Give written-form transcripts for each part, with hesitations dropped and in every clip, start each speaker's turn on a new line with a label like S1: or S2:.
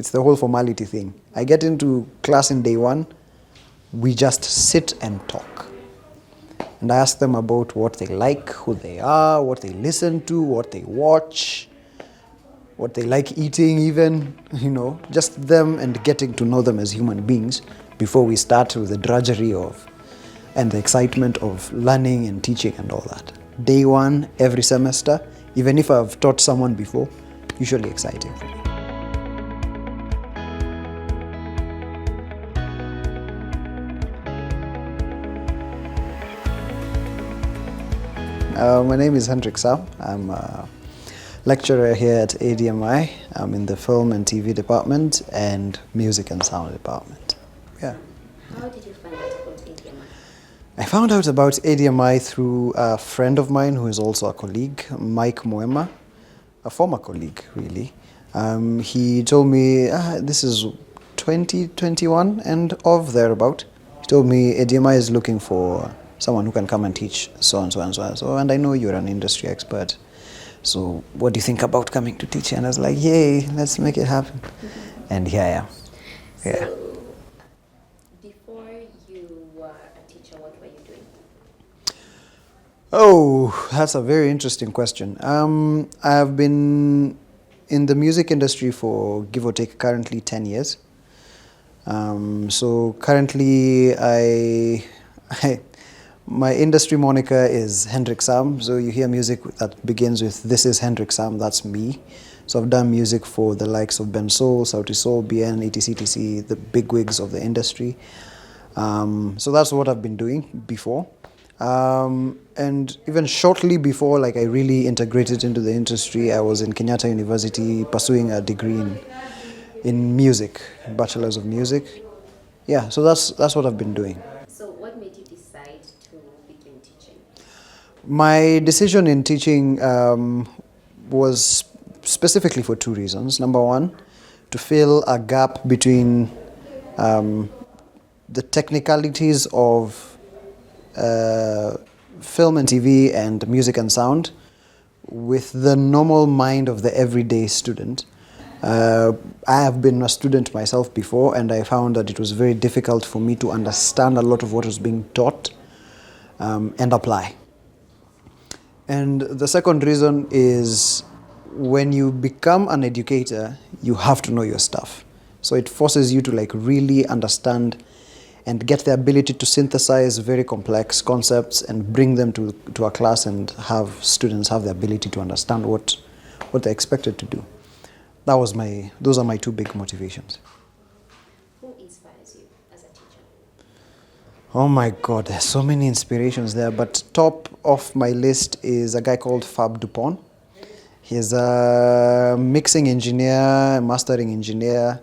S1: It's the whole formality thing. I get into class in day one, we just sit and talk. And I ask them about what they like, who they are, what they listen to, what they watch, what they like eating even, just them and getting to know them as human beings before we start with the drudgery and the excitement of learning and teaching and all that. Day one, every semester, even if I've taught someone before, usually exciting for me. My name is Hendrick Sam. I'm a lecturer here at ADMI. I'm in the film and TV department and music and sound department. Yeah.
S2: How did you find out about ADMI?
S1: I found out about ADMI through a friend of mine who is also a colleague, Mike Moema, a former colleague, really. He told me, this is 2021 and thereabout. He told me ADMI is looking for someone who can come and teach so and so and so and so, and I know you're an industry expert. So what do you think about coming to teach? And I was like, yay, let's make it happen. And here I am. Yeah.
S2: So, before you were a teacher, what were you doing?
S1: Oh, that's a very interesting question. I've been in the music industry for, give or take, currently 10 years. So currently my industry moniker is Hendrick Sam. So you hear music that begins with "This is Hendrick Sam," that's me. So I've done music for the likes of Bensoul, Bien, etc., the bigwigs of the industry. So that's what I've been doing before. And even shortly before, like I really integrated into the industry, I was in Kenyatta University pursuing a degree in music, bachelor's of music. Yeah, so that's what I've been doing.
S2: So what made you decide to begin teaching?
S1: My decision in teaching was specifically for two reasons. Number one, to fill a gap between the technicalities of film and TV and music and sound with the normal mind of the everyday student. I have been a student myself before, and I found that it was very difficult for me to understand a lot of what was being taught and apply. And the second reason is when you become an educator, you have to know your stuff. So it forces you to really understand and get the ability to synthesize very complex concepts and bring them to a class and have students have the ability to understand what they're expected to do. Those are my two big motivations.
S2: Who inspires you as a teacher?
S1: Oh my God, there's so many inspirations there, but top of my list is a guy called Fab Dupont. He's a mixing engineer, mastering engineer.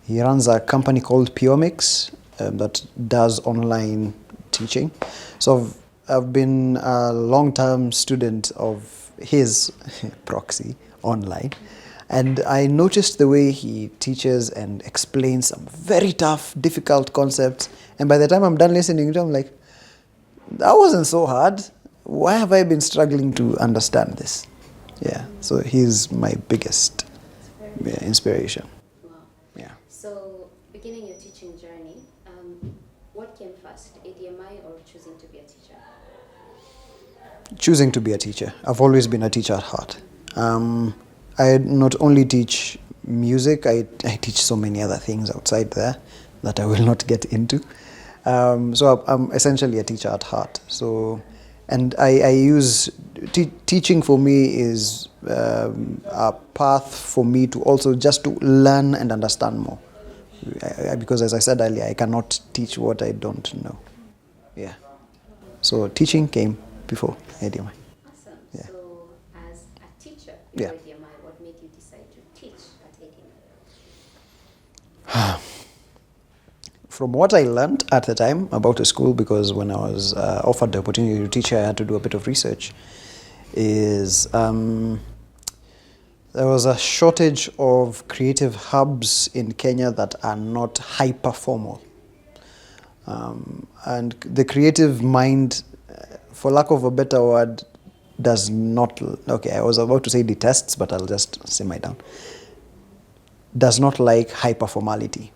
S1: He runs a company called PureMix that does online teaching. So I've been a long-term student of his proxy online. And I noticed the way he teaches and explains some very tough, difficult concepts. And by the time I'm done listening to him, I'm like, that wasn't so hard. Why have I been struggling to understand this? Yeah, so he's my biggest inspiration.
S2: Wow.
S1: Yeah.
S2: So, beginning your teaching journey, what came first, ADMI or choosing to be a teacher?
S1: Choosing to be a teacher. I've always been a teacher at heart. I not only teach music, I teach so many other things outside there that I will not get into. So I'm essentially a teacher at heart. So, and I use teaching for me is a path for me to also just to learn and understand more. Because as I said earlier, I cannot teach what I don't know. Yeah. So teaching came before ADMI.
S2: Awesome.
S1: Yeah.
S2: So, as a teacher in
S1: Yeah.
S2: ADMI, what made you decide to teach at ADMI?
S1: From what I learned at the time about the school, because when I was offered the opportunity to teach, I had to do a bit of research, is there was a shortage of creative hubs in Kenya that are not hyper formal. And the creative mind, for lack of a better word, does not, okay, I was about to say detests, but I'll just simmer down. does not like hyperformality.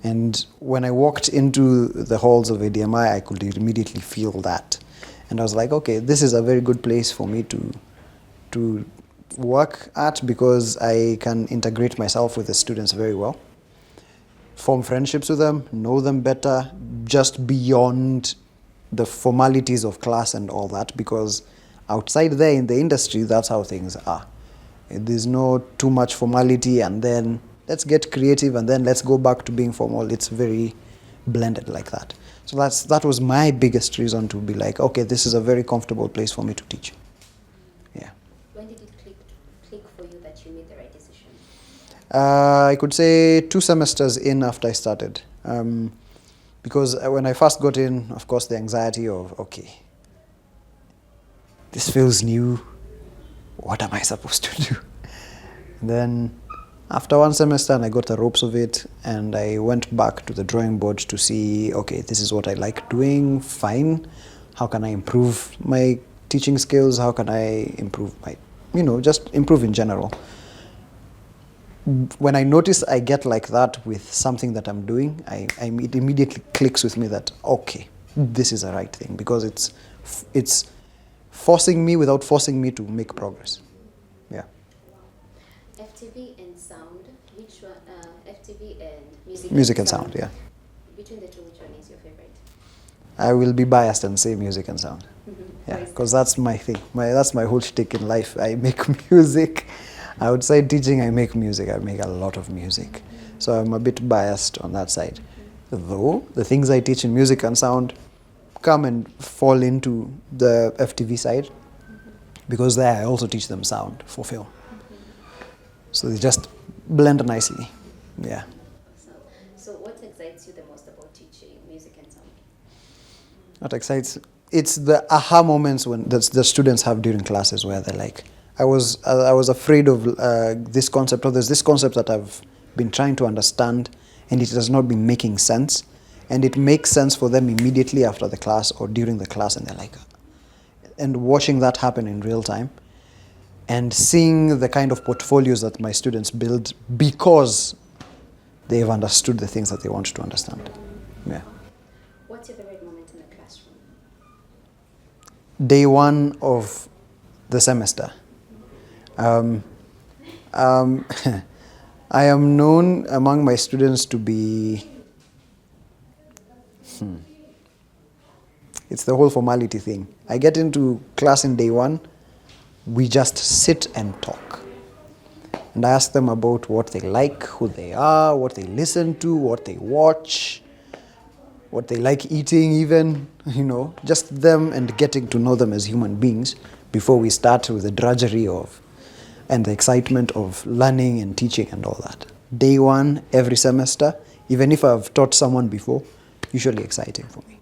S1: And when I walked into the halls of ADMI, I could immediately feel that. And I was like, okay, this is a very good place for me to work at, because I can integrate myself with the students very well, form friendships with them, know them better, just beyond the formalities of class and all that, because outside there in the industry, that's how things are. There's no too much formality, and then let's get creative, and then let's go back to being formal. It's very blended like that. So that was my biggest reason to be like, okay, this is a very comfortable place for me to teach. Yeah.
S2: When did it click for you that you made the right decision?
S1: I could say 2 semesters in after I started. Because when I first got in, of course, the anxiety of, okay, this feels new. What am I supposed to do? And then after 1 semester, and I got the ropes of it, and I went back to the drawing board to see, okay, this is what I like doing, fine. How can I improve my teaching skills? How can I improve my, just improve in general? When I notice I get like that with something that I'm doing, it immediately clicks with me that, okay, this is the right thing, because it's forcing me without forcing me to make progress. Yeah.
S2: FTV and sound, which one? FTV and
S1: Music and sound, yeah.
S2: Between the two, which one is your favorite?
S1: I will be biased and say music and sound.
S2: Mm-hmm.
S1: Yeah, because that's my thing. That's my whole shtick in life. I make music. Outside teaching, I make music. I make a lot of music. So I'm a bit biased on that side. Though the things I teach in music and sound come and fall into the FTV side, because there I also teach them sound for film. So they just blend nicely. Yeah.
S2: So what excites you the most about teaching music and sound?
S1: What excites? It's the aha moments when the students have during classes where they're like, I was afraid of this concept, or there's this concept that I've been trying to understand, and it has not been making sense, and it makes sense for them immediately after the class or during the class, and they're like, and watching that happen in real time, and seeing the kind of portfolios that my students build because they've understood the things that they want to understand. Yeah.
S2: What's your favorite moment in the classroom?
S1: Day 1 of the semester. I am known among my students to be, it's the whole formality thing. I get into class in day 1, we just sit and talk. And I ask them about what they like, who they are, what they listen to, what they watch, what they like eating even, just them, and getting to know them as human beings before we start with the drudgery and the excitement of learning and teaching and all that. Day 1, every semester, even if I've taught someone before, usually exciting for me.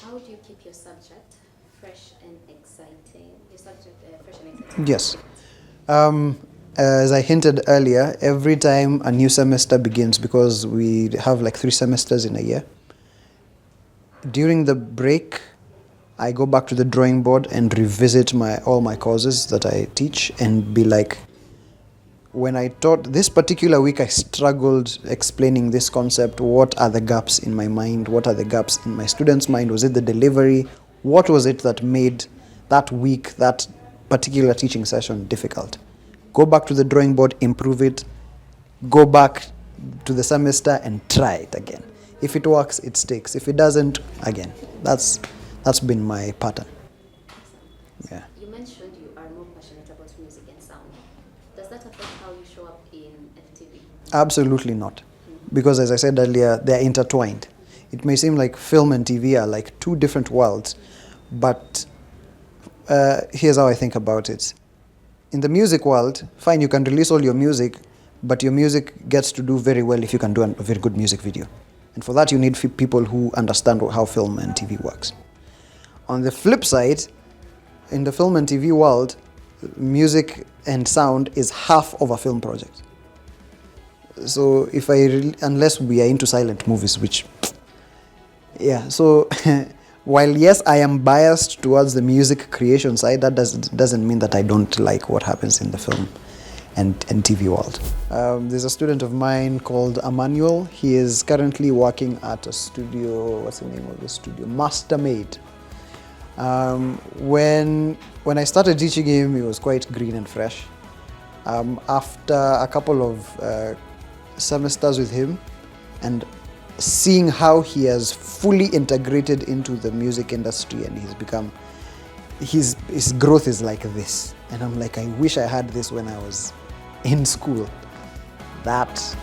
S2: How do you keep your subject fresh and exciting?
S1: Yes. As I hinted earlier, every time a new semester begins, because we have like 3 semesters in a year, during the break, I go back to the drawing board and revisit all my courses that I teach, and be like, when I taught this particular week, I struggled explaining this concept. What are the gaps in my mind? What are the gaps in my students' mind? Was it the delivery? What was it that made that week, that particular teaching session difficult? Go back to the drawing board, improve it, go back to the semester and try it again. If it works, it sticks. If it doesn't, again. That's been my pattern. Yeah.
S2: You mentioned you are more passionate about music and sound. Does that affect how you show up in FTV?
S1: Absolutely not. Because as I said earlier, they're intertwined. It may seem like film and TV are like 2 different worlds, but here's how I think about it. In the music world, fine, you can release all your music, but your music gets to do very well if you can do a very good music video. And for that, you need people who understand how film and TV works. On the flip side, in the film and TV world, music and sound is half of a film project. So unless we are into silent movies, which, yeah, so while yes, I am biased towards the music creation side, that doesn't mean that I don't like what happens in the film and TV world. There's a student of mine called Emmanuel. He is currently working at a studio, what's the name of the studio? Mastermade. When I started teaching him, he was quite green and fresh. After a couple of semesters with him and seeing how he has fully integrated into the music industry, and he's become, his growth is like this. And I'm like, I wish I had this when I was in school. That